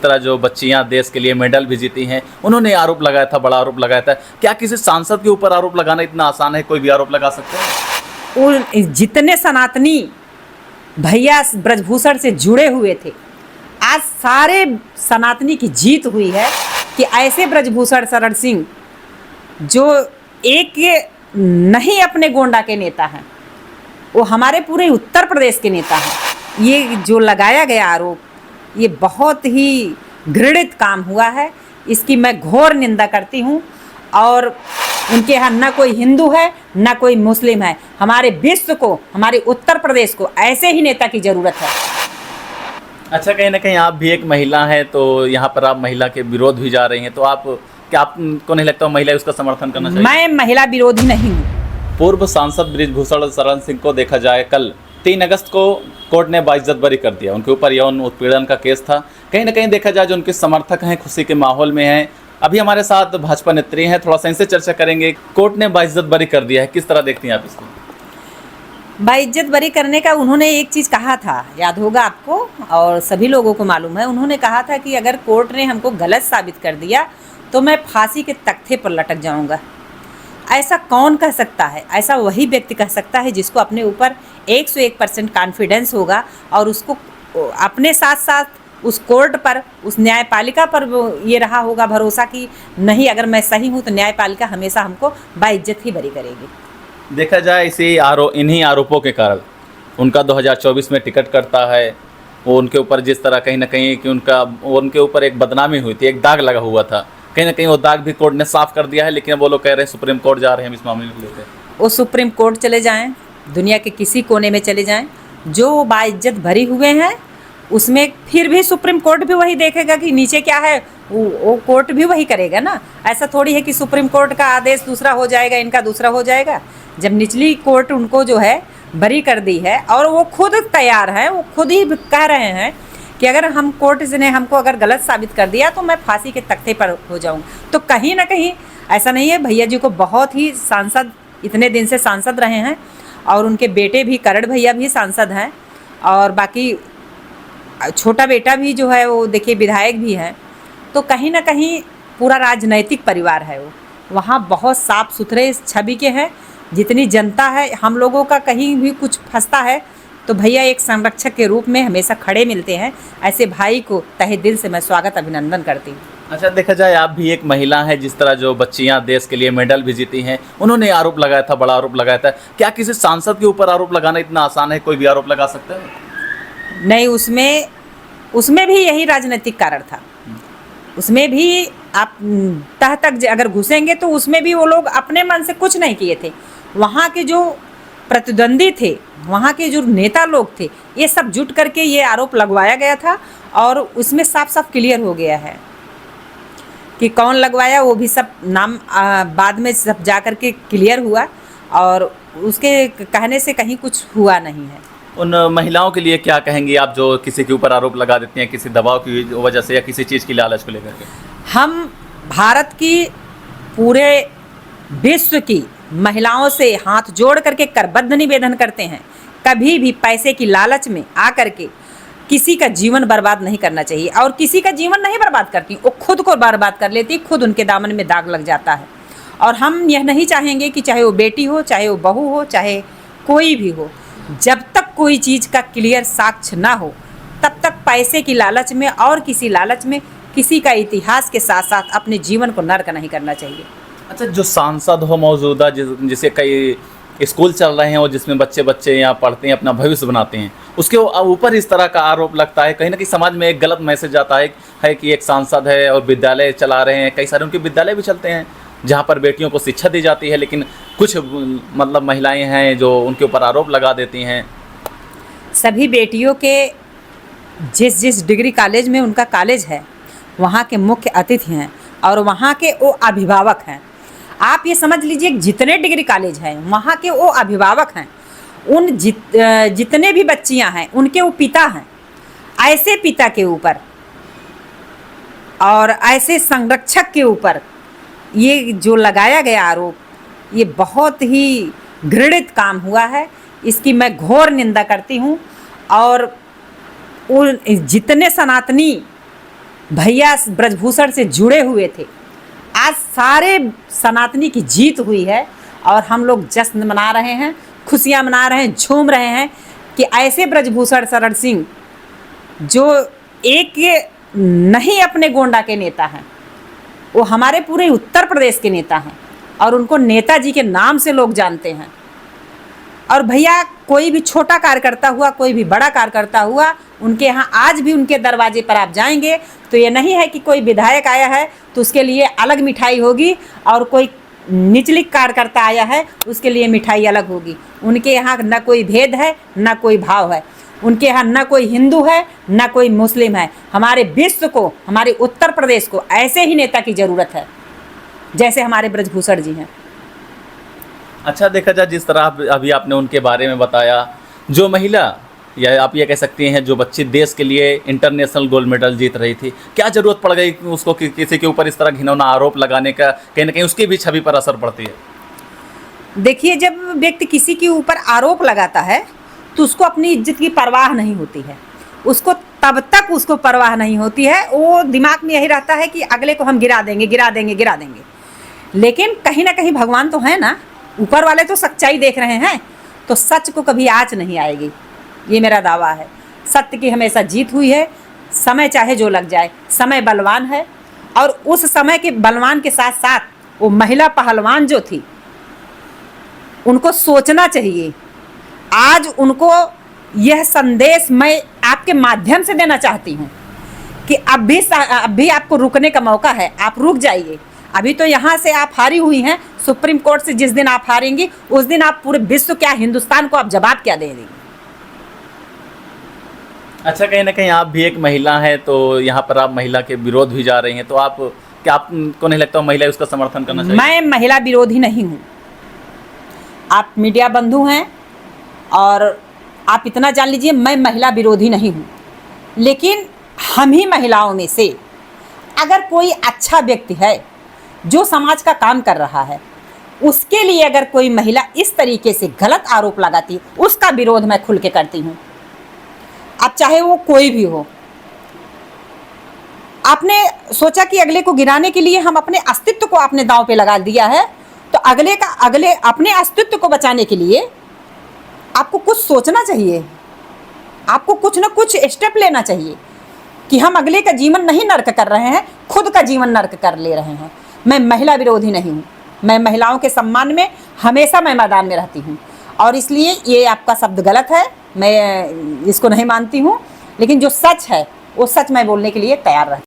तरह जो बच्चियां देश के लिए मेडल भी जीती हैं, उन्होंने आरोप लगाया था, बड़ा आरोप लगाया था। क्या किसी सांसद के ऊपर आरोप लगाना इतना आसान है? कोई भी आरोप लगा सकते हैं? उन जितने सनातनी भैया ब्रजभूषण से जुड़े हुए थे, आज सारे सनातनी की जीत हुई है कि ऐसे ब्रजभूषण शरण सिंह जो एक नहीं अपने गोंडा के नेता हैं, वो हमारे पूरे उत्तर प्रदेश के नेता हैं। ये जो लगाया गया आरोप, ये बहुत ही घृणित काम हुआ है। इसकी मैं घोर निंदा करती हूँ। और उनके यहाँ ना कोई हिंदू है ना कोई मुस्लिम है। हमारे विश्व को, हमारे उत्तर प्रदेश को ऐसे ही नेता की ज़रूरत है। अच्छा, कहीं ना कहीं आप भी एक महिला हैं, तो यहाँ पर आप महिला के विरोध भी जा रही हैं, तो आप क्या, आपको नहीं लगता महिला उसका समर्थन करना चाहिए? मैं महिला विरोधी नहीं हूँ। पूर्व सांसद बृजभूषण शरण सिंह को देखा जाए, कल 3 अगस्त को कोर्ट ने बाइज्जत बरी कर दिया। उनके ऊपर यौन उत्पीड़न का केस था। कहीं ना कहीं देखा जाए, जो उनके समर्थक हैं खुशी के माहौल में हैं। अभी हमारे साथ भाजपा नेत्री हैं, थोड़ा सा इनसे चर्चा करेंगे। कोर्ट ने बाइज्जत बरी कर दिया है, किस तरह देखती हैं आप इसको? बाइज्जत बरी करने का उन्होंने एक चीज़ कहा था, याद होगा आपको और सभी लोगों को मालूम है। उन्होंने कहा था कि अगर कोर्ट ने हमको गलत साबित कर दिया तो मैं फांसी के तख्ते पर लटक जाऊंगा। ऐसा कौन कह सकता है? ऐसा वही व्यक्ति कह सकता है जिसको अपने ऊपर 101% कॉन्फिडेंस होगा और उसको अपने साथ साथ उस कोर्ट पर, उस न्यायपालिका पर ये रहा होगा भरोसा कि नहीं, अगर मैं सही हूँ तो न्यायपालिका हमेशा हमको बाइज्जत ही बरी करेगी। देखा जाए इन्हीं आरोपों के कारण उनका 2024 में टिकट कटता है। वो उनके ऊपर जिस तरह कहीं ना कहीं कि उनके ऊपर एक बदनामी हुई थी, एक दाग लगा हुआ था, कहीं ना कहीं वो दाग भी कोर्ट ने साफ कर दिया है। लेकिन वो लोग कह रहे हैं सुप्रीम कोर्ट जा रहे हैं इस मामले को लेकर। वो सुप्रीम कोर्ट चले जाएं, दुनिया के किसी कोने में चले जाएं, जो बाइज्जत भरी हुए हैं उसमें फिर भी सुप्रीम कोर्ट भी वही देखेगा कि नीचे क्या है, वो कोर्ट भी वही करेगा ना। ऐसा थोड़ी है कि सुप्रीम कोर्ट का आदेश दूसरा हो जाएगा, इनका दूसरा हो जाएगा। जब निचली कोर्ट उनको जो है बरी कर दी है और वो खुद तैयार हैं, वो खुद ही कह रहे हैं कि अगर हम कोर्ट ने हमको अगर गलत साबित कर दिया तो मैं फांसी के तख्ते पर हो जाऊँ। तो कहीं ना कहीं ऐसा नहीं है, भैया जी को बहुत ही सांसद, इतने दिन से सांसद रहे हैं और उनके बेटे भी, करण भैया भी सांसद हैं और बाकी छोटा बेटा भी जो है वो देखिए विधायक भी हैं। तो कहीं ना कहीं पूरा राजनैतिक परिवार है वो, वहाँ बहुत साफ सुथरे छवि के हैं। जितनी जनता है, हम लोगों का कहीं भी कुछ फंसता है तो भैया एक संरक्षक के रूप में हमेशा खड़े मिलते हैं। ऐसे भाई को तहे दिल से मैं स्वागत अभिनंदन करती हूँ। अच्छा, देखा जाए आप भी एक महिला हैं, जिस तरह जो बच्चियां देश के लिए मेडल भी जीती हैं, उन्होंने आरोप लगाया था, बड़ा आरोप लगाया था। क्या किसी सांसद के ऊपर आरोप लगाना इतना आसान है? कोई भी आरोप लगा सकता है? नहीं, उसमें भी यही राजनीतिक कारण था। उसमें भी आप तह तक अगर घुसेंगे तो उसमें भी वो लोग अपने मन से कुछ नहीं किए थे। वहाँ के जो प्रतिद्वंदी थे, वहाँ के जो नेता लोग थे, ये सब जुट करके ये आरोप लगवाया गया था और उसमें साफ साफ क्लियर हो गया है कि कौन लगवाया। वो भी सब नाम बाद में सब जा कर के क्लियर हुआ और उसके कहने से कहीं कुछ हुआ नहीं है। उन महिलाओं के लिए क्या कहेंगी आप जो किसी के ऊपर आरोप लगा देती हैं किसी दबाव की वजह से या किसी चीज़ की लालच को लेकर के? हम भारत की, पूरे विश्व की महिलाओं से हाथ जोड़ करके करबद्ध निवेदन करते हैं, कभी भी पैसे की लालच में आकर के किसी का जीवन बर्बाद नहीं करना चाहिए। और किसी का जीवन नहीं बर्बाद करती, वो खुद को बर्बाद कर लेती, खुद उनके दामन में दाग लग जाता है। और हम यह नहीं चाहेंगे कि चाहे वो बेटी हो, चाहे वो बहू हो, चाहे कोई भी हो, जब तक कोई चीज़ का क्लियर साक्ष्य ना हो तब तक पैसे की लालच में और किसी लालच में किसी का इतिहास के साथ साथ अपने जीवन को नर्क नहीं करना चाहिए। अच्छा, जो सांसद हो मौजूदा, जिसे कई स्कूल चल रहे हैं और जिसमें बच्चे यहाँ पढ़ते हैं, अपना भविष्य बनाते हैं, उसके ऊपर इस तरह का आरोप लगता है, कहीं ना कहीं समाज में एक गलत मैसेज आता है कि एक सांसद है और विद्यालय चला रहे हैं। कई सारे उनके विद्यालय भी चलते हैं जहाँ पर बेटियों को शिक्षा दी जाती है, लेकिन कुछ मतलब महिलाएं हैं जो उनके ऊपर आरोप लगा देती हैं। सभी बेटियों के जिस डिग्री कॉलेज में उनका कॉलेज है, वहाँ के मुख्य अतिथि हैं और वहाँ के वो अभिभावक हैं। आप ये समझ लीजिए, जितने डिग्री कॉलेज हैं वहाँ के वो अभिभावक हैं। उन जितने भी बच्चियाँ हैं उनके वो पिता हैं। ऐसे पिता के ऊपर और ऐसे संरक्षक के ऊपर ये जो लगाया गया आरोप, ये बहुत ही घृणित काम हुआ है। इसकी मैं घोर निंदा करती हूँ। और उन जितने सनातनी भैया ब्रजभूषण से जुड़े हुए थे। आज सारे सनातनी की जीत हुई है और हम लोग जश्न मना रहे हैं, खुशियाँ मना रहे हैं, झूम रहे हैं कि ऐसे ब्रजभूषण शरण सिंह जो एक नहीं अपने गोंडा के नेता हैं, वो हमारे पूरे उत्तर प्रदेश के नेता हैं और उनको नेताजी के नाम से लोग जानते हैं। और भैया कोई भी छोटा कार्यकर्ता हुआ, कोई भी बड़ा कार्यकर्ता हुआ, उनके यहाँ आज भी उनके दरवाजे पर आप जाएंगे तो ये नहीं है कि कोई विधायक आया है तो उसके लिए अलग मिठाई होगी और कोई निचली कार्यकर्ता आया है उसके लिए मिठाई अलग होगी। उनके यहाँ न कोई भेद है, न कोई भाव है। उनके यहाँ न कोई हिंदू है, न कोई मुस्लिम है। हमारे विश्व को, हमारे उत्तर प्रदेश को ऐसे ही नेता की ज़रूरत है जैसे हमारे ब्रजभूषण जी हैं। अच्छा, देखा जाए जिस तरह अभी आपने उनके बारे में बताया, जो महिला या आप ये कह सकती हैं जो बच्ची देश के लिए इंटरनेशनल गोल्ड मेडल जीत रही थी, क्या ज़रूरत पड़ गई उसको किसी के ऊपर इस तरह घिनौना आरोप लगाने का? कहीं ना कहीं उसकी भी छवि पर असर पड़ती है। देखिए, जब व्यक्ति किसी के ऊपर आरोप लगाता है तो उसको अपनी इज्जत की परवाह नहीं होती है। उसको तब तक उसको परवाह नहीं होती है, वो दिमाग में यही रहता है कि अगले को हम गिरा देंगे, गिरा देंगे, गिरा देंगे। लेकिन कहीं ना कहीं भगवान तो है ना, ऊपर वाले तो सच्चाई देख रहे हैं, तो सच को कभी आँच नहीं आएगी, ये मेरा दावा है। सत्य की हमेशा जीत हुई है। समय चाहे जो लग जाए, समय बलवान है और उस समय के बलवान के साथ साथ वो महिला पहलवान जो थी, उनको सोचना चाहिए। आज उनको यह संदेश मैं आपके माध्यम से देना चाहती हूँ कि अब भी आपको रुकने का मौका है, आप रुक जाइए। अभी तो यहाँ से आप हारी हुई हैं, सुप्रीम कोर्ट से जिस दिन आप हारेंगी उस दिन आप पूरे विश्व, क्या हिंदुस्तान को आप जवाब क्या दे देंगी। अच्छा, कहीं ना कहीं आप भी एक महिला हैं, तो यहाँ पर आप महिला के विरोध भी जा रही हैं, तो आप क्या, आपको नहीं लगता महिला उसका समर्थन करना चाहिए? मैं महिला विरोधी नहीं हूँ। आप मीडिया बंधु हैं और आप इतना जान लीजिए, मैं महिला विरोधी नहीं हूँ। लेकिन हम ही महिलाओं में से अगर कोई अच्छा व्यक्ति है जो समाज का काम कर रहा है, उसके लिए अगर कोई महिला इस तरीके से गलत आरोप लगाती है, उसका विरोध मैं खुल के करती हूँ। अब चाहे वो कोई भी हो। आपने सोचा कि अगले को गिराने के लिए हम अपने अस्तित्व को आपने दांव पे लगा दिया है, तो अगले अपने अस्तित्व को बचाने के लिए आपको कुछ सोचना चाहिए, आपको कुछ ना कुछ स्टेप लेना चाहिए कि हम अगले का जीवन नहीं नर्क कर रहे हैं, खुद का जीवन नर्क कर ले रहे हैं। मैं महिला विरोधी नहीं हूँ। मैं महिलाओं के सम्मान में हमेशा मैं मैदान में रहती हूँ और इसलिए ये आपका शब्द गलत है, मैं इसको नहीं मानती हूँ। लेकिन जो सच है वो सच मैं बोलने के लिए तैयार रहती हूँ।